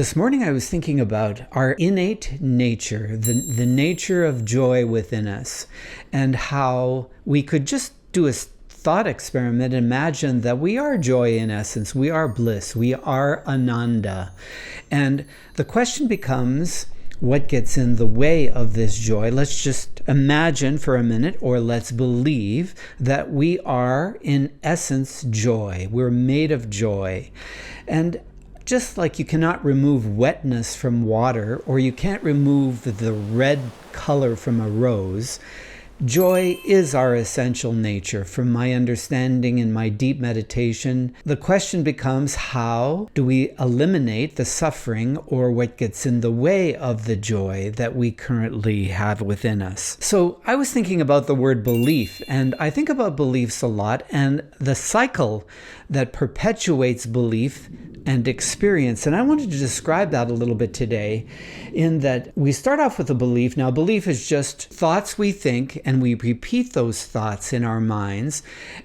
This morning I was thinking about our innate nature, the nature of joy within us, and how we could just do a thought experiment, imagine that we are joy in essence, we are bliss, we are ananda. And the question becomes, what gets in the way of this joy? Let's just imagine for a minute, or let's believe that we are in essence joy. We're made of joy. And just like you cannot remove wetness from water, or you can't remove the red color from a rose, joy is our essential nature. From my understanding in my deep meditation, the question becomes, how do we eliminate the suffering or what gets in the way of the joy that we currently have within us? So I was thinking about the word belief, and I think about beliefs a lot, and the cycle that perpetuates belief and experience. And I wanted to describe that a little bit today, in that we start off with a belief. Now, belief is just thoughts we think, and we repeat those thoughts in our minds,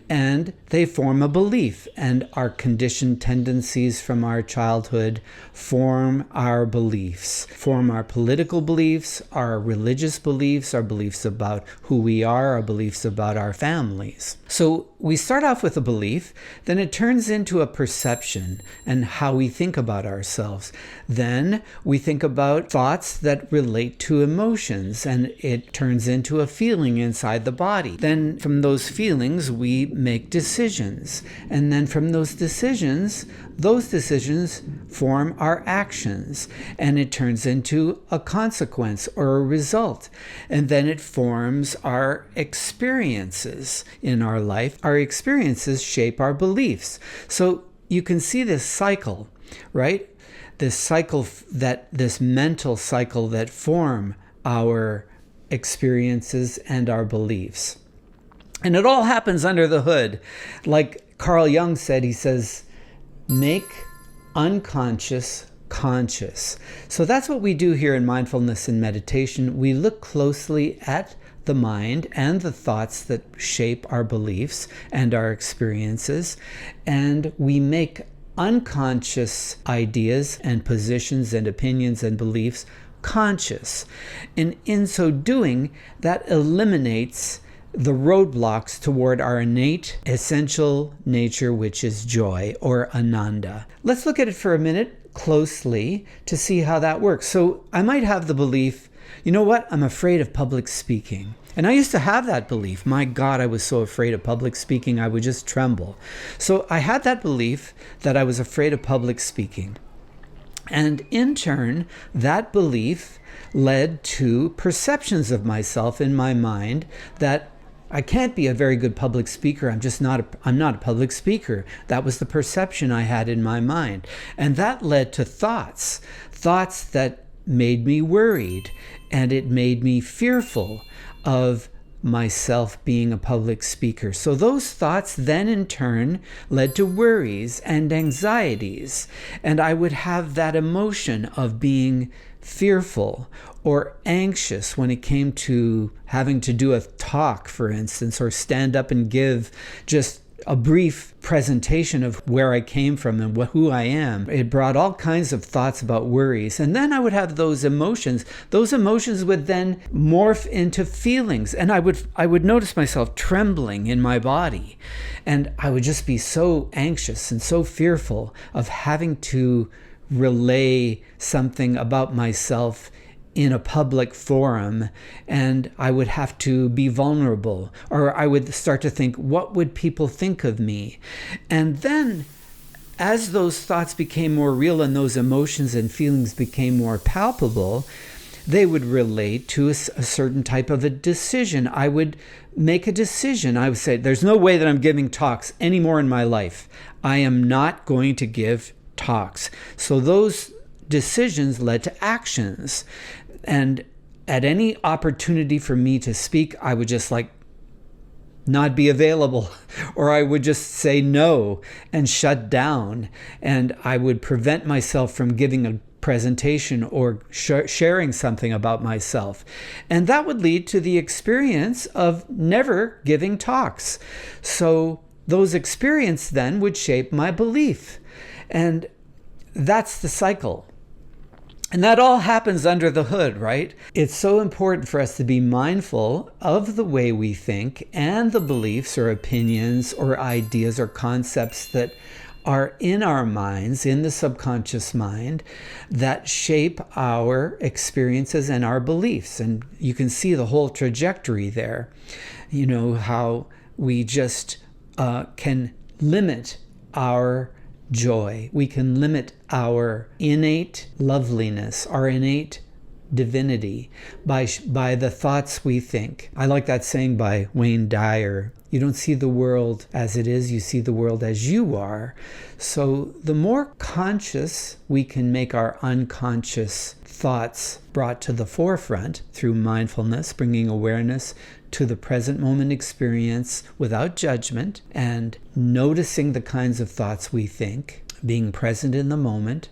and they form a belief. And our conditioned tendencies from our childhood form our beliefs, form our political beliefs, our religious beliefs, our beliefs about who we are, our beliefs about our families. So we start off with a belief, then it turns into a perception and how we think about ourselves. Then we think about thoughts that relate to emotions, and it turns into a feeling inside the body. Then from those feelings, we make decisions. And then from those decisions form our actions, and it turns into a consequence or a result. And then it forms our experiences in our life. Our experiences shape our beliefs. So you can see this cycle, right? This mental cycle that form our experiences and our beliefs. And it all happens under the hood. Like Carl Jung said, he says, make unconscious conscious. So that's what we do here in mindfulness and meditation. We look closely at the mind and the thoughts that shape our beliefs and our experiences, and we make unconscious ideas and positions and opinions and beliefs conscious. And in so doing, that eliminates the roadblocks toward our innate essential nature, which is joy or ananda. Let's look at it for a minute closely to see how that works. So I might have the belief, you know what, I'm afraid of public speaking. And I used to have that belief. My God, I was so afraid of public speaking, I would just tremble. So I had that belief that I was afraid of public speaking. And in turn, that belief led to perceptions of myself in my mind that I can't be a very good public speaker. I'm not a public speaker. That was the perception I had in my mind. And that led to thoughts that made me worried, and it made me fearful of myself being a public speaker. So those thoughts then in turn led to worries and anxieties. And I would have that emotion of being fearful or anxious when it came to having to do a talk, for instance, or stand up and give just a brief presentation of where I came from and who I am. It brought all kinds of thoughts about worries. And then I would have those emotions. Those emotions would then morph into feelings. And I would notice myself trembling in my body. And I would just be so anxious and so fearful of having to relay something about myself in a public forum, and I would have to be vulnerable, or I would start to think, what would people think of me? And then as those thoughts became more real and those emotions and feelings became more palpable, they would relate to a certain type of a decision. I would make a decision. I would say, there's no way that I'm giving talks anymore in my life. I am not going to give talks. So those decisions led to actions. And at any opportunity for me to speak, I would just not be available, or I would just say no and shut down. And I would prevent myself from giving a presentation or sharing something about myself. And that would lead to the experience of never giving talks. So those experiences then would shape my belief. And that's the cycle. And that all happens under the hood, right? It's so important for us to be mindful of the way we think and the beliefs or opinions or ideas or concepts that are in our minds, in the subconscious mind, that shape our experiences and our beliefs. And you can see the whole trajectory there. You know, how we just can limit our joy. We can limit our innate loveliness, our innate divinity by the thoughts we think. I like that saying by Wayne Dyer. You don't see the world as it is, you see the world as you are. So the more conscious we can make our unconscious thoughts brought to the forefront through mindfulness, bringing awareness to the present moment experience without judgment and noticing the kinds of thoughts we think, being present in the moment,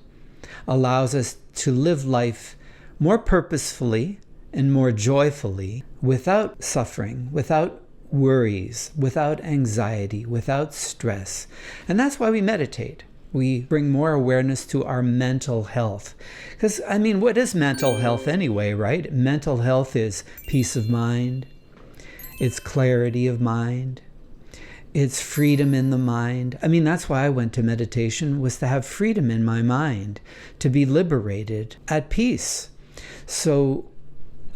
allows us to live life more purposefully and more joyfully, without suffering, without worries, without anxiety, without stress. And that's why we meditate. We bring more awareness to our mental health. Because, I mean, what is mental health anyway, right? Mental health is peace of mind, it's clarity of mind, it's freedom in the mind. I mean, that's why I went to meditation, was to have freedom in my mind, to be liberated, at peace. So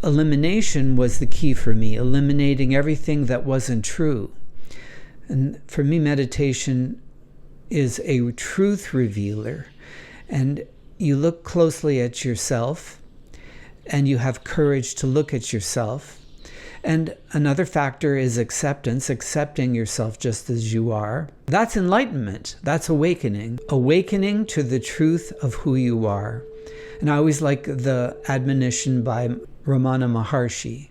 elimination was the key for me, eliminating everything that wasn't true. And for me, meditation is a truth revealer. And you look closely at yourself, and you have courage to look at yourself. And another factor is acceptance, accepting yourself just as you are. That's enlightenment. That's awakening. Awakening to the truth of who you are. And I always like the admonition by Ramana Maharshi.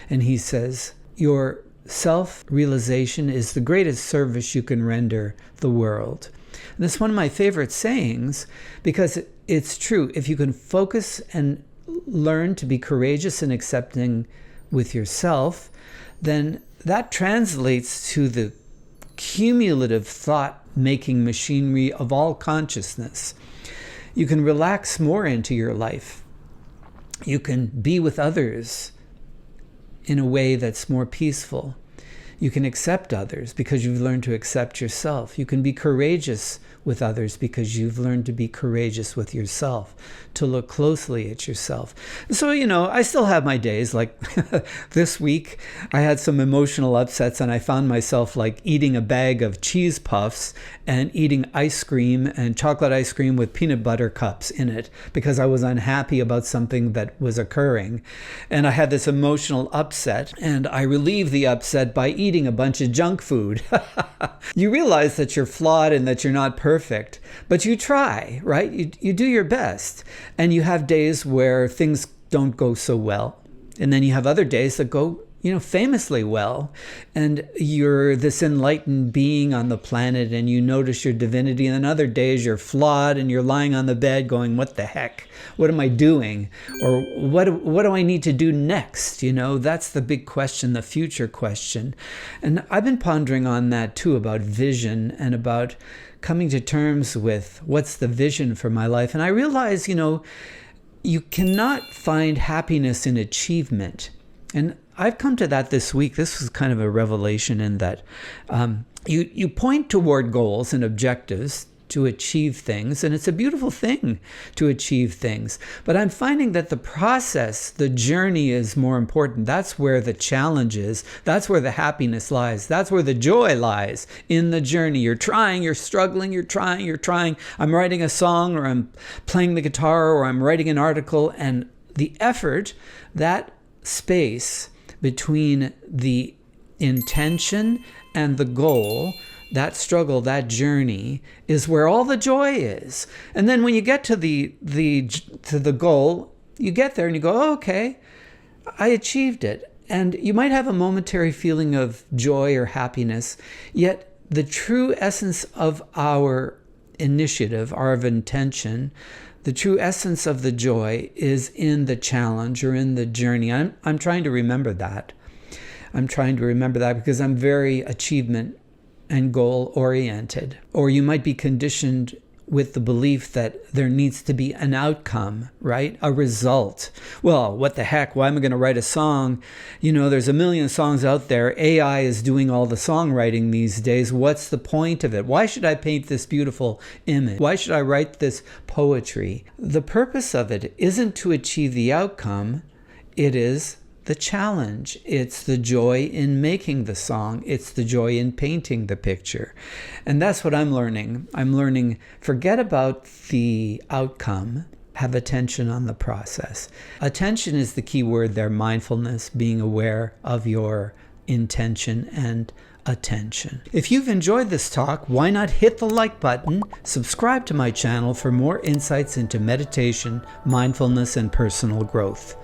And he says, your self-realization is the greatest service you can render the world. And that's one of my favorite sayings, because it's true. If you can focus and learn to be courageous and accepting with yourself, then that translates to the cumulative thought-making machinery of all consciousness. You can relax more into your life. You can be with others in a way that's more peaceful. You can accept others because you've learned to accept yourself. You can be courageous with others because you've learned to be courageous with yourself, to look closely at yourself. So, you know, I still have my days. Like this week, I had some emotional upsets and I found myself like eating a bag of cheese puffs and eating ice cream and chocolate ice cream with peanut butter cups in it because I was unhappy about something that was occurring. And I had this emotional upset, and I relieved the upset by eating a bunch of junk food. You realize that you're flawed and that you're not perfect, but you try, right? You do your best. And you have days where things don't go so well. And then you have other days that go, you know, famously well. And you're this enlightened being on the planet and you notice your divinity. And then other days you're flawed and you're lying on the bed going, what the heck? What am I doing? Or what do I need to do next? You know, that's the big question, the future question. And I've been pondering on that too, about vision and about coming to terms with what's the vision for my life. And I realize, you know, you cannot find happiness in achievement. And I've come to that this week. This was kind of a revelation in that you point toward goals and objectives to achieve things, and it's a beautiful thing to achieve things. But I'm finding that the process, the journey is more important. That's where the challenge is. That's where the happiness lies. That's where the joy lies, in the journey. You're trying, you're struggling, you're trying. I'm writing a song, or I'm playing the guitar, or I'm writing an article, and the effort, that space between the intention and the goal, that struggle, that journey, is where all the joy is. And then when you get to the goal, you get there and you go, oh, okay, I achieved it. And you might have a momentary feeling of joy or happiness, yet the true essence of our initiative, our intention, the true essence of the joy is in the challenge or in the journey. I'm trying to remember that. I'm trying to remember that because I'm very achievement and goal oriented. Or you might be conditioned with the belief that there needs to be an outcome, right? A result. Well, what the heck? Why am I going to write a song? There's a million songs out there. AI is doing all the songwriting these days. What's the point of it? Why should I paint this beautiful image? Why should I write this poetry? The purpose of it isn't to achieve the outcome. It is the challenge. It's the joy in making the song. It's the joy in painting the picture. And that's what I'm learning. I'm learning, forget about the outcome. Have attention on the process. Attention is the key word there. Mindfulness, being aware of your intention and attention. If you've enjoyed this talk, why not hit the like button, subscribe to my channel for more insights into meditation, mindfulness, and personal growth.